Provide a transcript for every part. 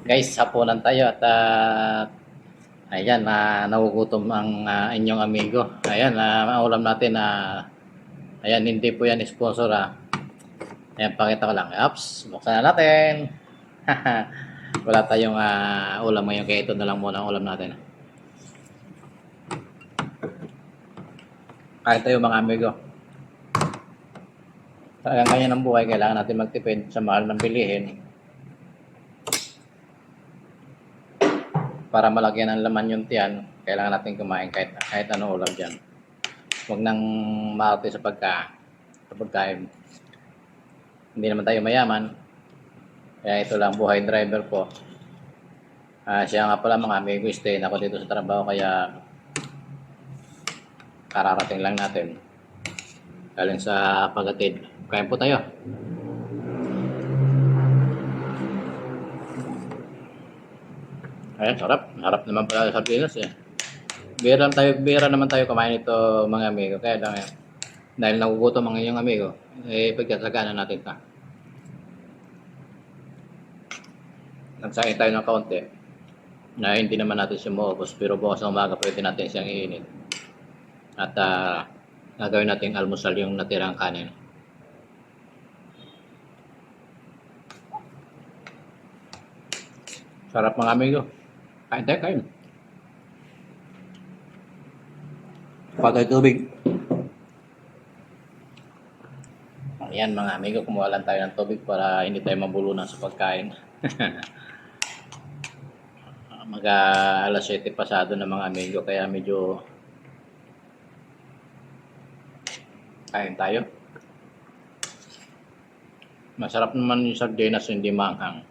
Guys, hapunan tayo at ayan, nagugutom ang inyong amigo. Ayan, ang ulam natin ayan, hindi po yan sponsor. Ayan, pakita ko lang. Ups, buksan na natin. Wala tayong ulam ngayon, kaya ito na lang muna ang ulam natin. Kahit tayo mga amigo. Talagang ganyan ang buhay, kailangan natin magtipid sa mahal ng bilihin. Para malagyan ng laman yung tiyan, kailangan natin kumain kahit ano ulam dyan. Huwag nang maarte sa pagkain. Hindi naman tayo mayaman. Kaya ito lang, buhay driver po. Siya nga pala mga amigo, stay na ako dito sa trabaho, kaya kararating lang natin. Galing sa pagatid. Kain po tayo. Ayan, sarap. Harap naman pala sa sardinas eh. Bira naman tayo kumain ito mga amigo. Kaya lang dahil nagugutom ang inyong amigo, pagkasagana natin ito. Nagsain tayo ng kaunti na hindi naman natin siya maubos, pero bukas na umaga pwede natin siyang iinit. At gagawin natin almusal yung natirang kanin. Sarap mga amigo. Kain tayo, kain. Patay tubig. Ayan mga amigo, kumuha lang tayo ng tubig para hindi tayo mabulunan sa pagkain. Alas 7 pasado na mga amigo, kaya medyo kain tayo. Masarap naman yung sardinas, hindi maanghang.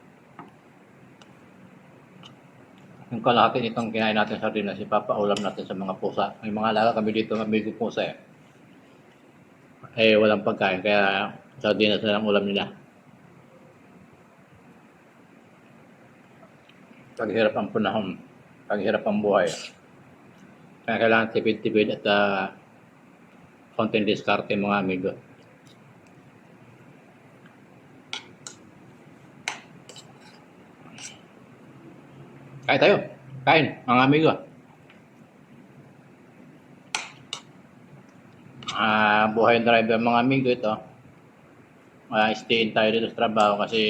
Yung kalahati nitong kinain natin sardinas, ipapaulam natin sa mga pusa. May mga alaga kami dito, amigo pusa walang pagkain, kaya sardinas na lang ulam nila. Paghirap ang panahon, paghirap ang buhay. Kaya kailangan tipid-tipid at konting diskarte mga amigo. Kain tayo. Kain, mga amigo. Buhay driver mga amigo ito. Stayin tayo dito sa trabaho kasi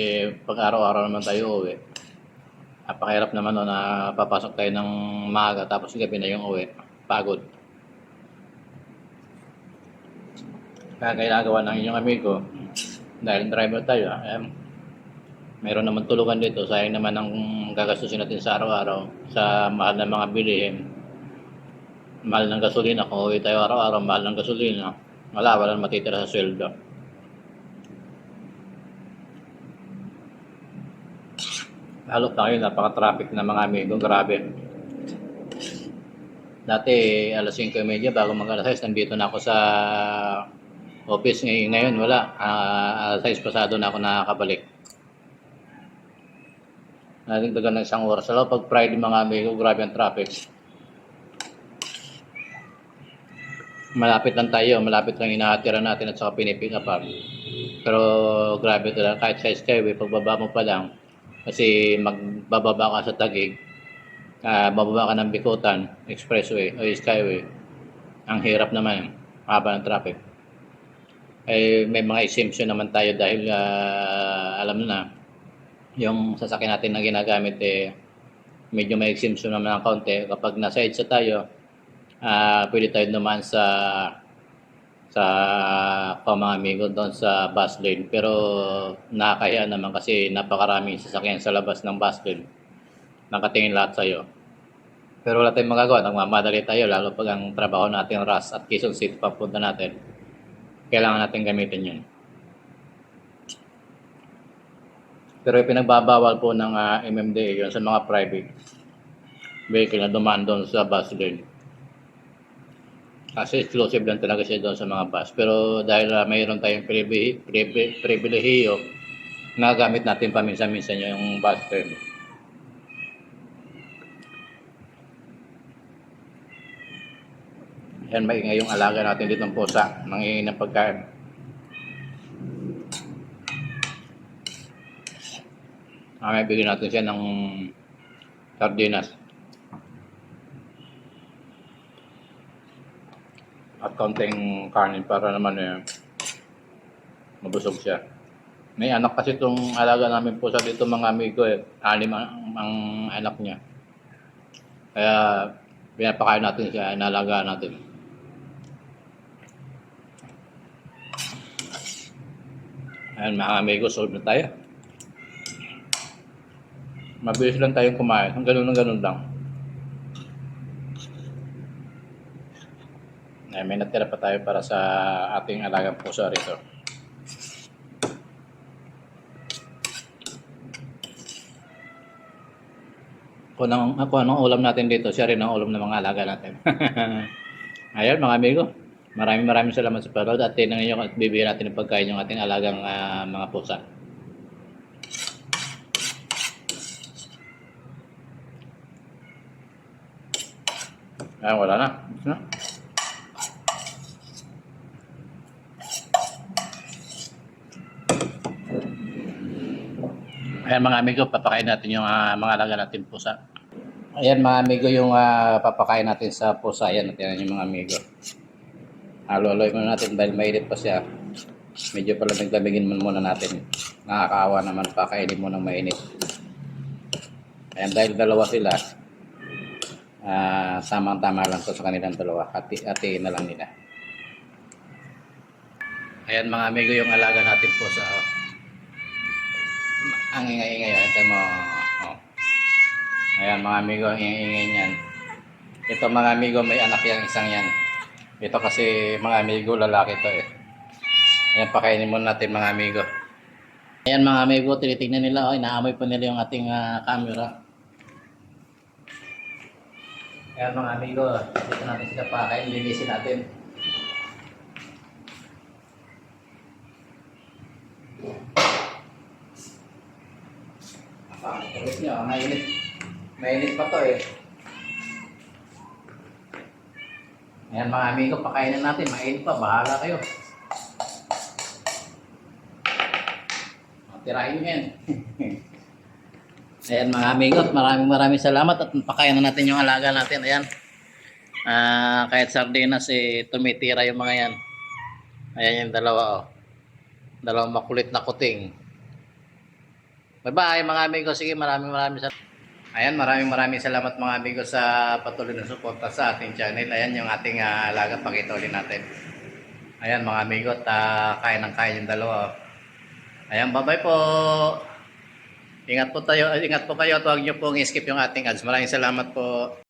pag araw-araw naman tayo uwi. Napakahirap naman na papasok tayo ng maaga tapos gabi na yung uwi. Pagod. Kaya ginagawa ng inyong amigo, dahil driver tayo, mayroon naman tulugan dito. Sayang naman ang gagastusin natin sa araw-araw sa mahal na mga bilihin. Mahal ng gasolina. Kung uwi tayo araw-araw, mahal ng gasolina. Walang matitira sa sweldo. Lalo pa ngayon, napaka-traffic na mga amigo. Grabe. Dati, alas 5:30 bago mag-alas 6, nandito na ako sa office. Ngayon, wala. Alas 6 pasado na ako nakakabalik. Nagdagan ng isang oras. Lalo pag Friday mga amigo, grabe ang traffic. Malapit lang inaatira natin at saka pinipick up. Pero grabe talaga, kahit sa Skyway, pagbaba mo pa lang, kasi magbababa ka sa Taguig, bababa ka ng Bikutan Expressway o Skyway, ang hirap naman, haba ng traffic. May mga exemption naman tayo dahil alam na, yung sasakyan natin na ginagamit medyo may exemption naman ng kaunti. Kapag nasa EDSA tayo, pwede tayo naman sa mga amigo doon sa bus lane, pero nakakahiya naman kasi napakaraming sasakyan sa labas ng bus lane, nakatingin lahat sa'yo. Pero wala tayong magagawa, nagmamadali tayo, lalo pag ang trabaho natin Ras at Quezon City papunta natin, kailangan natin gamitin yun. Pero pinagbabawal po ng MMDA yun sa mga private vehicle na dumaan doon sa bus lane. Kasi exclusive lang talaga siya doon sa mga bus. Pero dahil mayroon tayong pribilehiyo, nagamit natin paminsan-minsan yung bus lane. Yan, maingay yung alaga natin dito ng pusa, nangihingi ng pagkain. Mamaya bigyan natin siya ng sardinas. At kaunting kanin para naman mabusog siya. May anak kasi itong alaga namin po sa dito mga amigo eh. 6 ang anak niya. Kaya pinapakain natin siya, inalagaan natin. Ayan mga amigo, solve na tayo. Mabilis lang tayong kumain. Ang ganun lang. Ay, may natira pa tayo para sa ating alagang puso rito. Kung anong ulam natin dito, siya rin ang ulam ng mga alaga natin. Ayan mga amigo, maraming salamat sa panood at tinanong nyo at bibigyan natin ng pagkain yung ating alagang mga pusa. Ayan, wala na. Ayan mga amigo, papakain natin yung mga alaga natin pusa. Ayan mga amigo, yung papakain natin sa pusa. Ayan, natin yung mga amigo. Halo-haloy muna natin dahil mainit pa siya. Medyo pala naglamigin muna natin. Nakakaawa naman, pakainin mo ng mainit. Ayan, dahil dalawa sila, tamang-tama lang to sa kanilang dalawa. Hatiin na lang nila. Ayan mga amigo, yung alaga natin pusa. Ang ingay-ingay, ito mo. Oh. Ayan mga amigo, ang ingay-ingay niyan. Ito mga amigo, may anak yang isang yan. Ito kasi mga amigo, lalaki to eh. Ayan, pakainin muna natin mga amigo. Ayan mga amigo, tinitingnan nila. Inaamoy pa nila yung ating camera. Ayan mga amigo, dito natin sila pakain, linisin natin. Tapos nyo, mainit pa to eh. Ayan mga amigo, pakainin natin, mainit pa, bahala kayo. Tirahin nyo yan. Ayan mga amigo, maraming salamat at pakainin natin yung alaga natin. Ayan, kahit sardinas tumitira yung mga yan. Ayan yung dalawa oh. Dalawang makulit na kuting. Bye-bye mga amigo. Sige, maraming salamat. Ayan, maraming salamat mga amigo sa patuloy na suporta sa ating channel. Ayan yung ating alaga, pakita ulit natin. Ayan mga amigo, kain ng kain yung dalawa. Ayan, bye-bye po. Ingat po kayo at huwag niyo pong i-skip yung ating ads. Maraming salamat po.